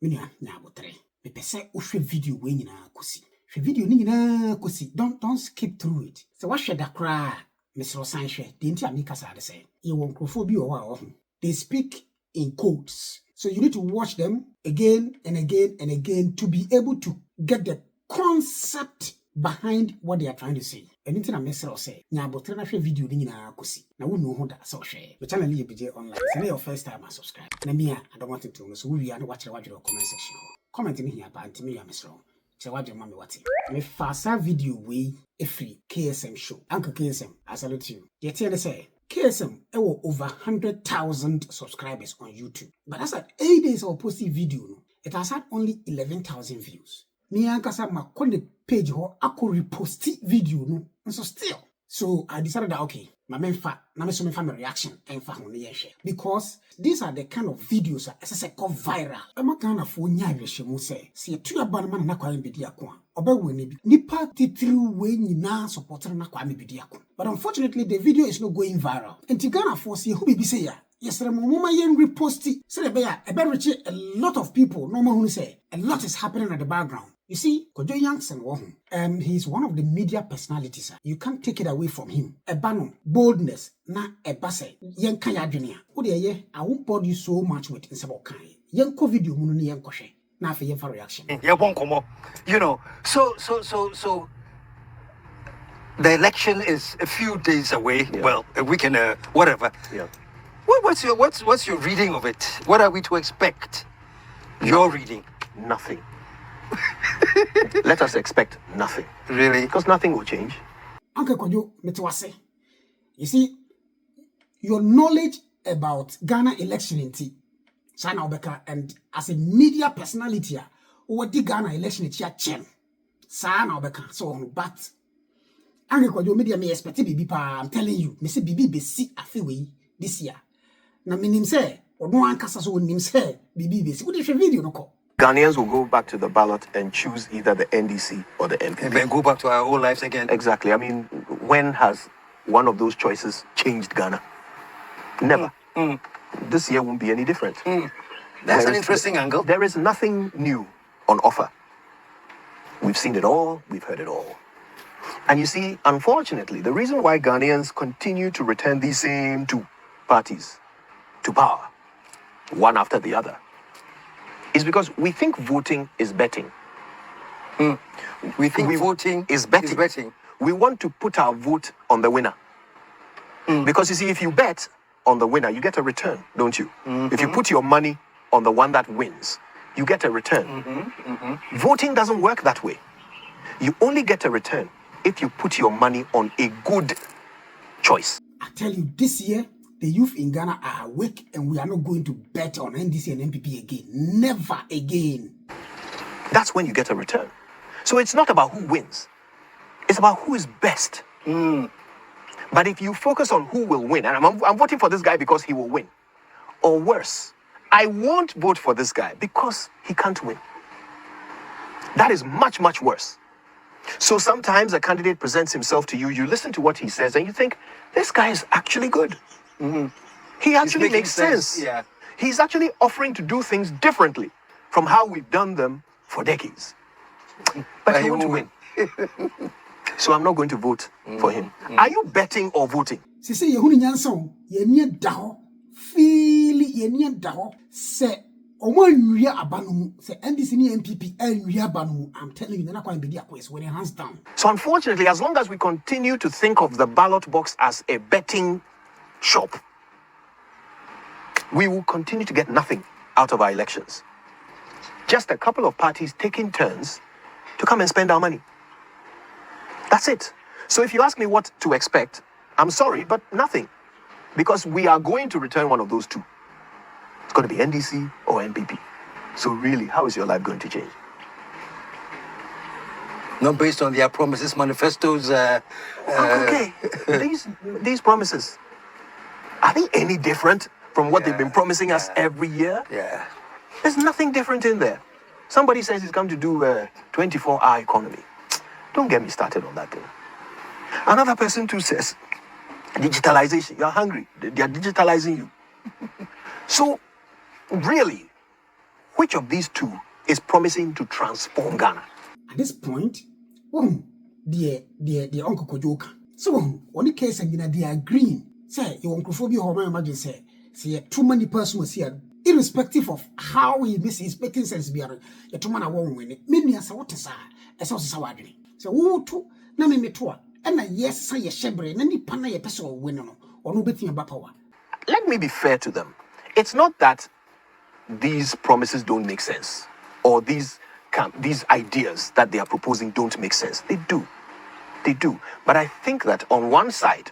Minya nyabotre. Me pese uhwe video we nyina kosi. Hwe video ni nyina kosi. Don't skip through it. So what should akra Mr. Sanshwe, the inti amika sade say. You won't crofobia or they speak in codes. So you need to watch them again and again and again to be able to get the concept behind what they are trying to say. Anything I mess or say, nyabotre na hwe video ni nyina kosi. Na wo know ho da so hwe. The channel BJ online. Say your first time I subscribe. Na me I don't want to know. So we are watch the comment section. Comment in here about me am strong. Say what your mommy what. Me fasa video we a free KSM show. Uncle KSM, I salute you. Yet here they say KSM ewo over 100,000 subscribers on YouTube. But that's at 8 days of posting video. No, it has had only 11,000 views. Me ankasa ma the page ho ako repost video no. And so still. So I decided that okay, my main fa na me so me family reaction and fa ho ne share because these are the kind of videos that say go viral. E ma kan afo nya hwehwemu say se tu aba na Kwame Bediako a obawo ni bi nipa titiri we nyina support na Kwame Bediako. But unfortunately the video is not going viral. And Ghana for say who be say ya yesterday mama yen repost say be ya e be reach a lot of people. No more who say a lot is happening at the background. You see, Kojo Yankson, he's one of the media personalities. You can't take it away from him. Ebano, boldness, na ebase, yenka ya dunia. Ode I won't bother you so much with insabo kai. Yenko video munu ni yenko she. Na fe yenfa reaction. Yeah, won't come up. You know, so the election is a few days away. Yeah. Well, a week and whatever. Yeah. What's your reading of it? What are we to expect? Your reading? Nothing. Let us expect nothing. Really? Because nothing will change. Uncle Kojo, metwase. You see, your knowledge about Ghana election in China Obeka, and as a media personality, what the Ghana election is chen. Sana Obeka, so on, but Uncle Kojo media me expect bibi pa. I'm telling you, me say bibi be see afiwe this year. Na minim say, or no ankasa so nim say bibi be see. What is your video no call? Ghanaians will go back to the ballot and choose either the NDC or the NPP. And then go back to our old lives again. Exactly. I mean, when has one of those choices changed Ghana? Never. This year won't be any different. That's an interesting angle. There is nothing new on offer. We've seen it all. We've heard it all. And you see, unfortunately, the reason why Ghanaians continue to return these same two parties to power, one after the other, is because we think voting is betting. We think voting is betting. We want to put our vote on the winner. Because you see, if you bet on the winner, you get a return, don't you? If you put your money on the one that wins, you get a return. Voting doesn't work that way. You only get a return if you put your money on a good choice. I tell you, this year, the youth in Ghana are awake and we are not going to bet on NDC and MPP again. Never again. That's when you get a return. So it's not about who wins. It's about who is best. But if you focus on who will win, and I'm voting for this guy because he will win, or worse, I won't vote for this guy because he can't win. That is much, much worse. So sometimes a candidate presents himself to you, you listen to what he says, and you think, this guy is actually good. He actually makes sense. Yeah. He's actually offering to do things differently from how we've done them for decades. But he won't win. So I'm not going to vote for him. Are you betting or voting? Se yehuni nyanson ye nie da ho feel ye nie da ho se omo nwia abanu se NDC ni MPP nwia abanu. I'm telling you, na Kwame Bediako is winning hands down. So unfortunately, as long as we continue to think of the ballot box as a betting shop, we will continue to get nothing out of our elections. Just a couple of parties taking turns to come and spend our money. That's it. So if you ask me what to expect, I'm sorry, but nothing. Because we are going to return one of those two. It's going to be NDC or NPP. So really, how is your life going to change? Not based on their promises, manifestos. Okay, these promises, are they any different from what they've been promising us every year? Yeah. There's nothing different in there. Somebody says he's come to do a 24-hour economy. Don't get me started on that thing. Another person too says, digitalization. You're hungry. They are digitalizing you. So, really, which of these two is promising to transform Ghana? At this point, the Uncle Kojo. So when the KSM they are agreeing. Say your uncle or my imagine say too many persons here, irrespective of how he is making sense beyond a too many won't win it. Many as what is as also sawadri. So who to na me toa and yes say a shebre and any pana ye person win or no betting about power. Let me be fair to them. It's not that these promises don't make sense or these ideas that they are proposing don't make sense. They do. They do. But I think that on one side,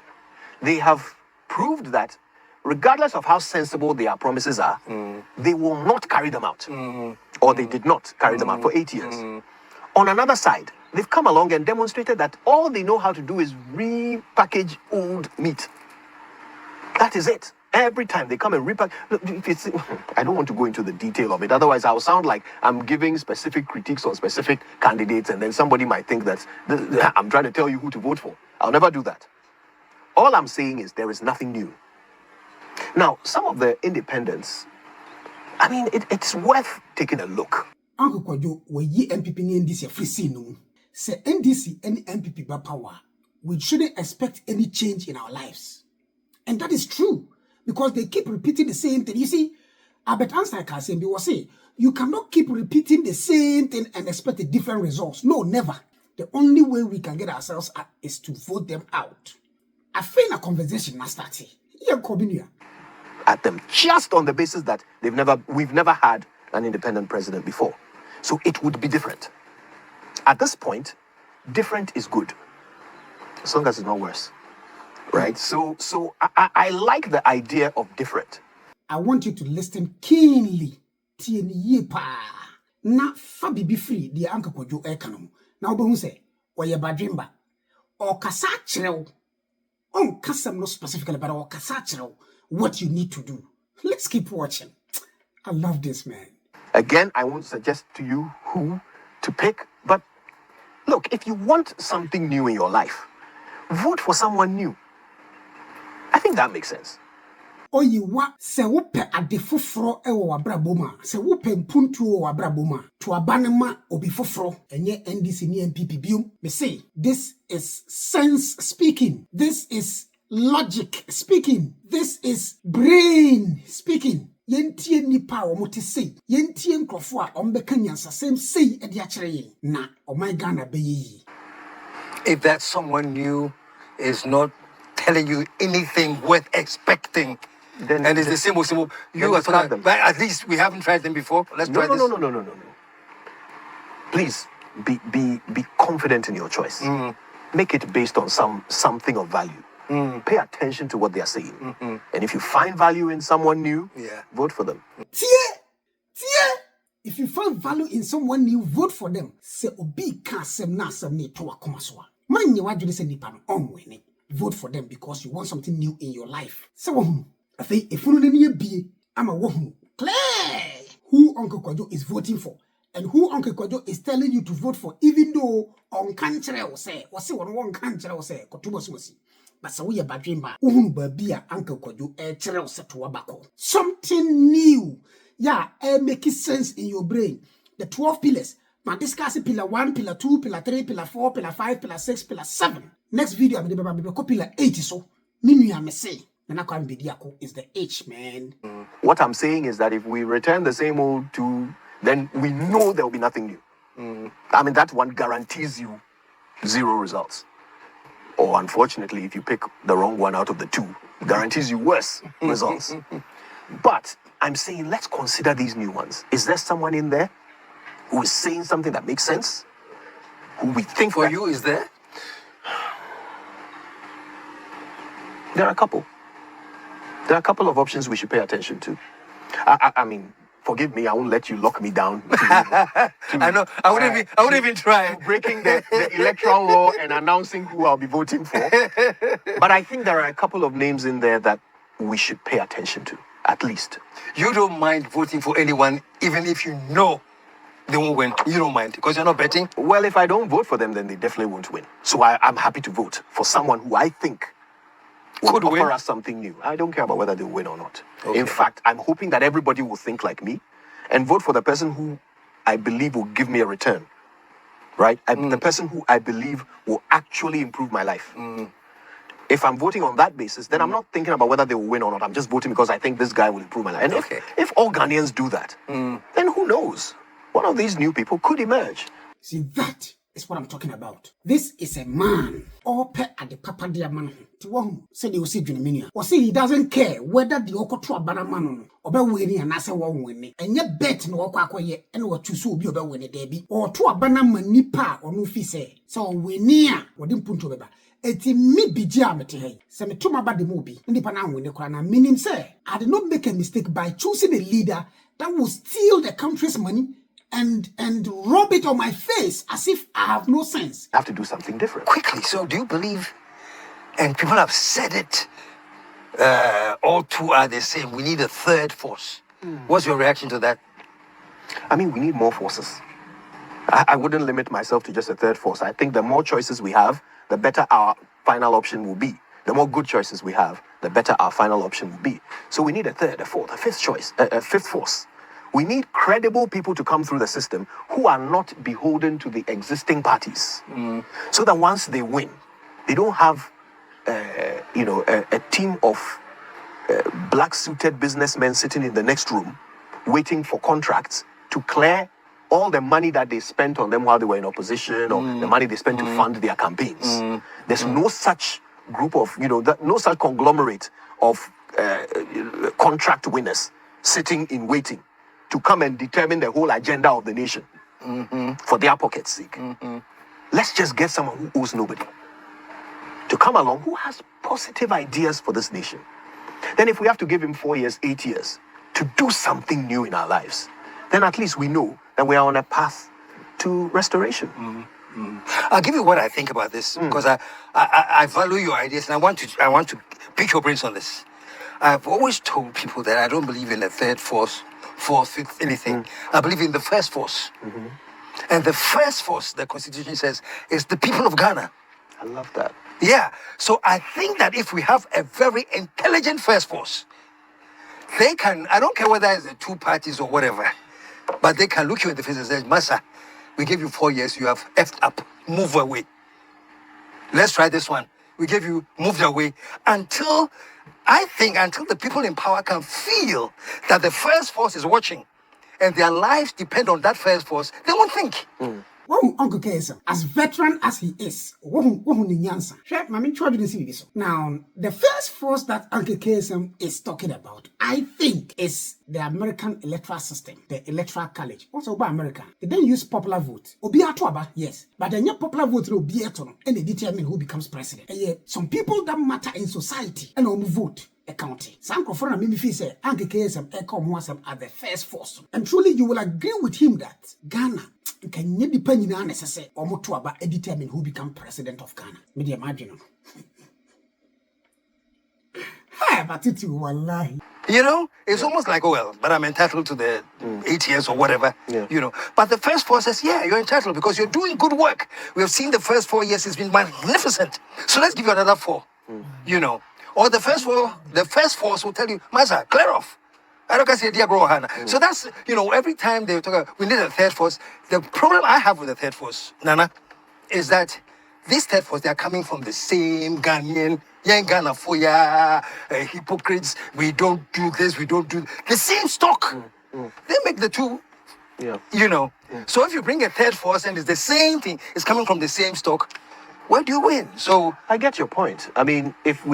they have proved that regardless of how sensible their promises are, they will not carry them out. Or they did not carry them out for 8 years. On another side, they've come along and demonstrated that all they know how to do is repackage old meat. That is it. Every time they come and repack. I don't want to go into the detail of it. Otherwise, I'll sound like I'm giving specific critiques on specific candidates, and then somebody might think that I'm trying to tell you who to vote for. I'll never do that. All I'm saying is there is nothing new. Now, some of the independents, I mean, it's worth taking a look. Uncle Kojo, we ye MPP ni NDC free see no. Say NDC any MPP by power, we shouldn't expect any change in our lives. And that is true. Because they keep repeating the same thing. You see, Albert Einstein can say, you cannot keep repeating the same thing and expect a different results. No, never. The only way we can get ourselves out is to vote them out. I feel a conversation now started. At them just on the basis that we've never had an independent president before. So it would be different. At this point, different is good. As long as it's not worse. Right? So I like the idea of different. I want you to listen keenly. Na fabi be free the Uncle Kojo Ekano. Now who say, or your badrimba or kasachero. On kasam no specifically, but or kasachero, what you need to do. Let's keep watching. I love this, man. Again, I won't suggest to you who to pick, but look, if you want something new in your life, vote for someone new. I think that makes sense. Oyiwa se wope ade foforo ewo wabraboma se wope mpuntu o wabraboma to abanema obi foforo enye NDC ni MPP biom me say this is sense speaking, this is logic speaking, this is brain speaking. Yentie nipa o mote say yentie nkrofo a ombeka nyansasem say e de akere yen na oman Ghana beyi. If that someone new is not telling you anything worth expecting, and it's the same. You are talking, but at least we haven't tried them before. Let's try this. No. Please be confident in your choice. Make it based on something of value. Pay attention to what they are saying. And if you find value in someone new, vote for them. If you find value in someone new, vote for them. Say obi kasem na sem ne to akomasoa. Man ye wadwene se nipa no onwene. Vote for them because you want something new in your life. So I think if you don't be, I'm a woman. Clear who Uncle Kojo is voting for and who Uncle Kojo is telling you to vote for, even though on country or say one country or say Kotubosusi. But so we are badrimba. Babia Uncle Kojo chere set to wabako. Something new. Yeah, make sense in your brain. The 12 pillars. Now discuss pillar 1, pillar 2, pillar 3, pillar 4, pillar 5, pillar 6, pillar 7. Next video, I'm going to be pillar 8. So, Kwame Bediako is the H, man. What I'm saying is that if we return the same old 2, then we know there will be nothing new. I mean, that one guarantees you 0 results. Or unfortunately, if you pick the wrong one out of the 2, it guarantees you worse results. But I'm saying, let's consider these new ones. Is there someone in there who is saying something that makes sense? Who we think for you is there? There are a couple. There are a couple of options we should pay attention to. I mean, forgive me, I won't let you lock me down. I know. I wouldn't even try. Breaking the electoral law and announcing who I'll be voting for. But I think there are a couple of names in there that we should pay attention to, at least. You don't mind voting for anyone, even if you know they won't win. You don't mind, because you're not betting? Well, if I don't vote for them, then they definitely won't win. So I'm happy to vote for someone who I think could offer us something new. I don't care about whether they win or not. Okay. In fact, I'm hoping that everybody will think like me and vote for the person who I believe will give me a return, right? The person who I believe will actually improve my life. If I'm voting on that basis, then I'm not thinking about whether they will win or not. I'm just voting because I think this guy will improve my life. And if all Ghanaians do that, then who knows? One of these new people could emerge. See, that is what I'm talking about. This is a man, all pet at the papa dear man. To one said he will see Juniminia. Or say he doesn't care whether the Okotua Banaman or be winning and answer one winning. And yet bet no Okwaye and what you so be about winning Debbie or to a Banama nipa or no fee say. So we near what didn't put over. Eti me be jamete hey. Se me tuma ba the movie. Nipa na win the crown. Meaning say, I did not make a mistake by choosing a leader that will steal the country's money and rub it on my face as if I have no sense. I have to do something different. Quickly, so do you believe, and people have said it, all two are the same, we need a third force. What's your reaction to that? I mean, we need more forces. I wouldn't limit myself to just a third force. I think the more choices we have, the better our final option will be. The more good choices we have, the better our final option will be. So we need a third, a fourth, a fifth choice, a fifth force. We need credible people to come through the system who are not beholden to the existing parties. So that once they win, they don't have, a team of black-suited businessmen sitting in the next room waiting for contracts to clear all the money that they spent on them while they were in opposition or the money they spent to fund their campaigns. There's no such group of, no such conglomerate of contract winners sitting in waiting to come and determine the whole agenda of the nation for their pocket's sake. Let's just get someone who owes nobody to come along who has positive ideas for this nation. Then if we have to give him 4 years, 8 years to do something new in our lives, then at least we know that we are on a path to restoration. I'll give you what I think about this because I value your ideas and I want to pick your brains on this. I've always told people that I don't believe in a third force, fourth, fifth, anything. I believe in the first force. And the first force, the Constitution says, is the people of Ghana. I love that. Yeah. So I think that if we have a very intelligent first force, they can, I don't care whether it's the two parties or whatever, but they can look you in the face and say, Massa, we gave you 4 years, you have effed up, move away. Let's try this one. We gave you, moved away until the people in power can feel that the first force is watching and their lives depend on that first force, they won't think. Uncle KSM, as veteran as he is, now, the first force that Uncle KSM is talking about, I think, is the American electoral system, the electoral college. Also by America, they don't use popular vote. Yes, but then your popular vote will be and they determine who becomes president. And yet, some people that matter in society and vote. Accounting. Some confirm me say Uncle KSM are the first force. And truly you will agree with him that Ghana can depend on necessary or more to about determine who become president of Ghana. Media margin. But it's wallahi. It's almost like, but I'm entitled to the 8 years or whatever, But the first force says, yeah, you're entitled because you're doing good work. We have seen the first 4 years, it's been magnificent. So let's give you another 4, Or the first force will tell you, Masa, clear off. I don't say dear bro Hannah. So that's, every time they talk about, we need a third force. The problem I have with the third force, Nana, is that this third force, they are coming from the same Ghanaian, Ghana for hypocrites. We don't do this, we don't do the same stock. They make the two, So if you bring a third force and it's the same thing, it's coming from the same stock, where do you win? So I get your point. I mean, if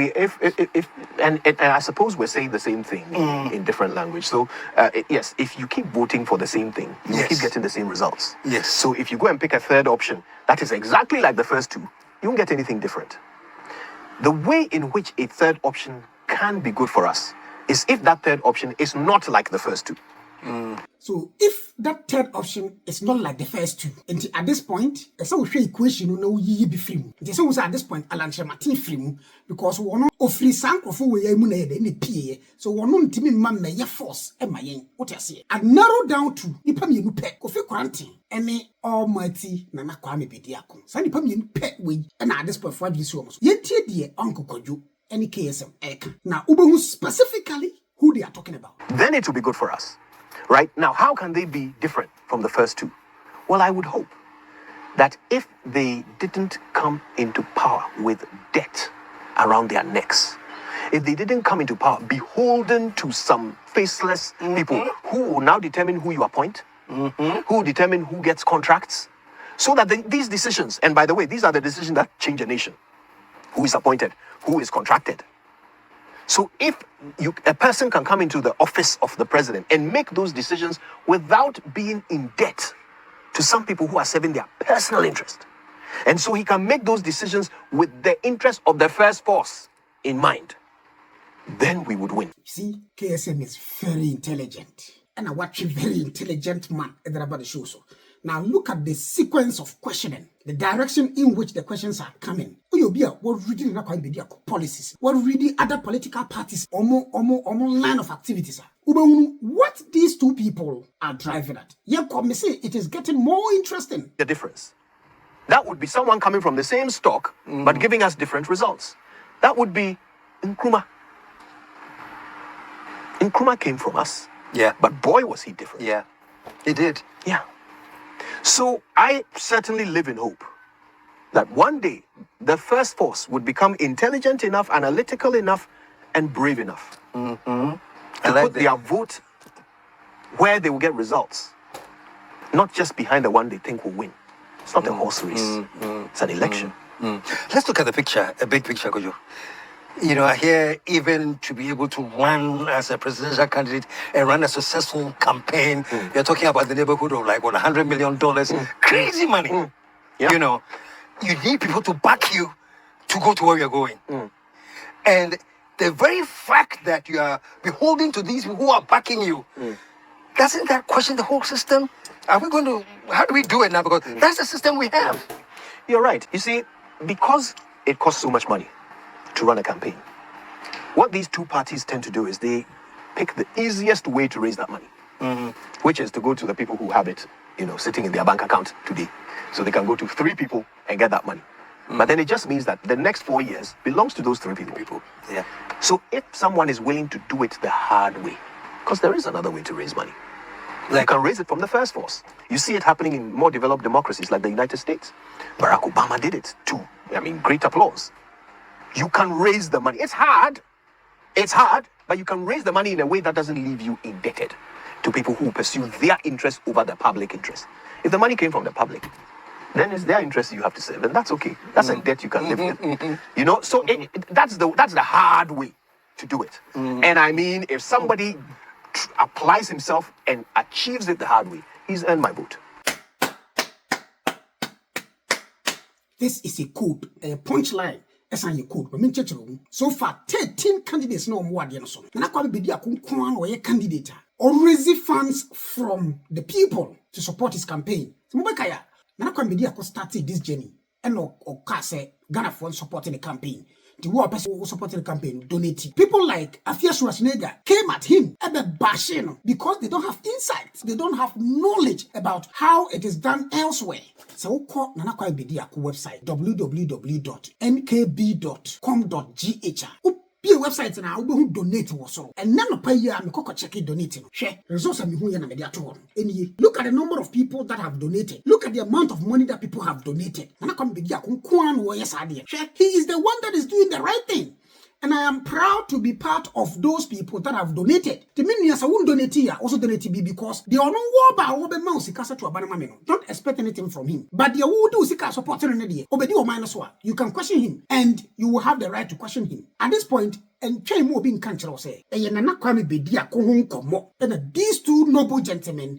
I suppose we're saying the same thing in different language. So yes, if you keep voting for the same thing, you keep getting the same results. Yes. So if you go and pick a third option that is exactly like the first two, you won't get anything different. The way in which a third option can be good for us is if that third option is not like the first two. So if that third option is not like the first two, and at this point, it's a equation be free. It is also at this point Alan Martin free because we not offer sank for we any PA. So we not intimi man me force e mayen. What you say? And narrow down to nipa mienu pe kofi quarantine. Any almighty Nana Kwame Bediako. So nipa mienu pe we and at this point for this almost. Yentie die Uncle Kojo any KSM eka. Now ubehu specifically who they are talking about. Then it will be good for us. Right? Now, how can they be different from the first two? Well, I would hope that if they didn't come into power with debt around their necks, if they didn't come into power beholden to some faceless people who will now determine who you appoint, who will determine who gets contracts, so that these decisions, and by the way, these are the decisions that change a nation. Who is appointed, who is contracted. So if a person can come into the office of the president and make those decisions without being in debt to some people who are serving their personal interest, and so he can make those decisions with the interest of the first force in mind, then we would win. You see, KSM is very intelligent. And I watch a very intelligent man about the show. So now look at the sequence of questioning, the direction in which the questions are coming. What reading Kwame Bediako policies? What reading other political parties? Omo line of activities. What these two people are driving at? It is getting more interesting. The difference. That would be someone coming from the same stock, but giving us different results. That would be Nkrumah. Nkrumah came from us. Yeah. But boy, was he different. Yeah, he did. Yeah. So I certainly live in hope that one day the first force would become intelligent enough, analytical enough, and brave enough to put their vote where they will get results, not just behind the one they think will win. It's not a horse race. It's an election. Let's look at the picture, a big picture, Kojo. You know, here, even to be able to run as a presidential candidate and run a successful campaign, you're talking about the neighborhood of like, what, $100 million? Crazy money. Yeah. You know, you need people to back you to go to where you're going. And the very fact that you are beholden to these people who are backing you, doesn't that question the whole system? Are we going to, how do we do it now? Because that's the system we have. You're right. You see, because it costs so much money to run a campaign, what these two parties tend to do is they pick the easiest way to raise that money, which is to go to the people who have it, sitting in their bank account today. So they can go to 3 people and get that money. But then it just means that the next 4 years belongs to those 3 people. Yeah. So if someone is willing to do it the hard way, because there is another way to raise money, you can raise it from the first force. You see it happening in more developed democracies like the United States. Barack Obama did it too. Great applause. You can raise the money. It's hard, but you can raise the money in a way that doesn't leave you indebted to people who pursue their interest over the public interest. If the money came from the public, then it's their interest you have to serve, and that's okay. That's a debt you can live with. So that's the hard way to do it. And if somebody applies himself and achieves it the hard way, he's earned my vote. This is a code, a punchline. Your code. So far, 13 candidates no more than so. And Kwame Bediako or a candidate or raise funds from the people to support his campaign. So Mubakaya, Kwame Bediako started this journey and or Kase Ghana for supporting the campaign. The war person who supported the campaign donated. People like Afia Schwarzenegger came at him bashing because they don't have insights. They don't have knowledge about how it is done elsewhere. So we call Nana Kwame Bediako website www.nkb.com.gh. Be a website now who donate was so. And none of year I'm checking donating. Share results and who any look at the number of people that have donated. Look at the amount of money that people have donated. And I come be he is the one that is doing the right thing. And I am proud to be part of those people that have donated. The means I won't donate here, also donate be because they are no war by Obe Mouse to Abanamamino. Don't expect anything from him. But the would do Sika supporting an idea. Obedi or minus one. You can question him and you will have the right to question him. At this point, and try more being country say, and Nana Kwame Bediako home come and these two noble gentlemen,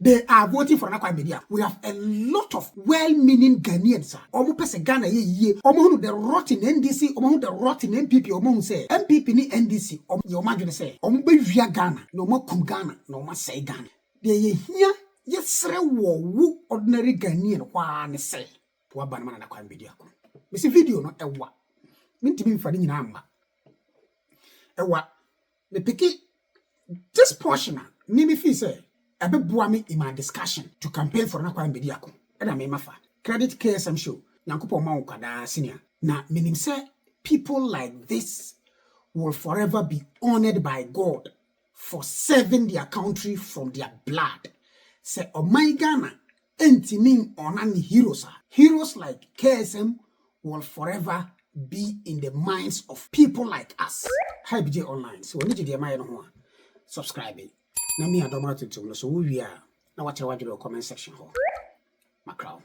they are voting for Nana Kwame Bediako. We have a lot of well-meaning Ghanaians. Omo Ghana ye, Omo the rotten NDC, Omo the rotten MPP, Omo say, MPP ni NDC, your imagine say, Omo be via Ghana, no more kum Ghana, no more say Ghana. They here, yes, woo ordinary Ghanaian, one say, Wabanman Nana Kwame Bediako. This video not a what. Mean to be for the number. Ewa, me picky this portion, me feel say, I be me in my discussion to campaign for Nana Kwame Bediako. And I mafa credit KSM show. Nyankupo ma ukada senior. Na meaning say people like this will forever be honored by God for serving their country from their blood. Say, oh my Ghana, entimin on heroes. Heroes like KSM will forever be in the minds of people like us. Hi, BJ Online. So, when you do the subscribe. Now, me, I don't want to so we are now watch your comment section. Macron.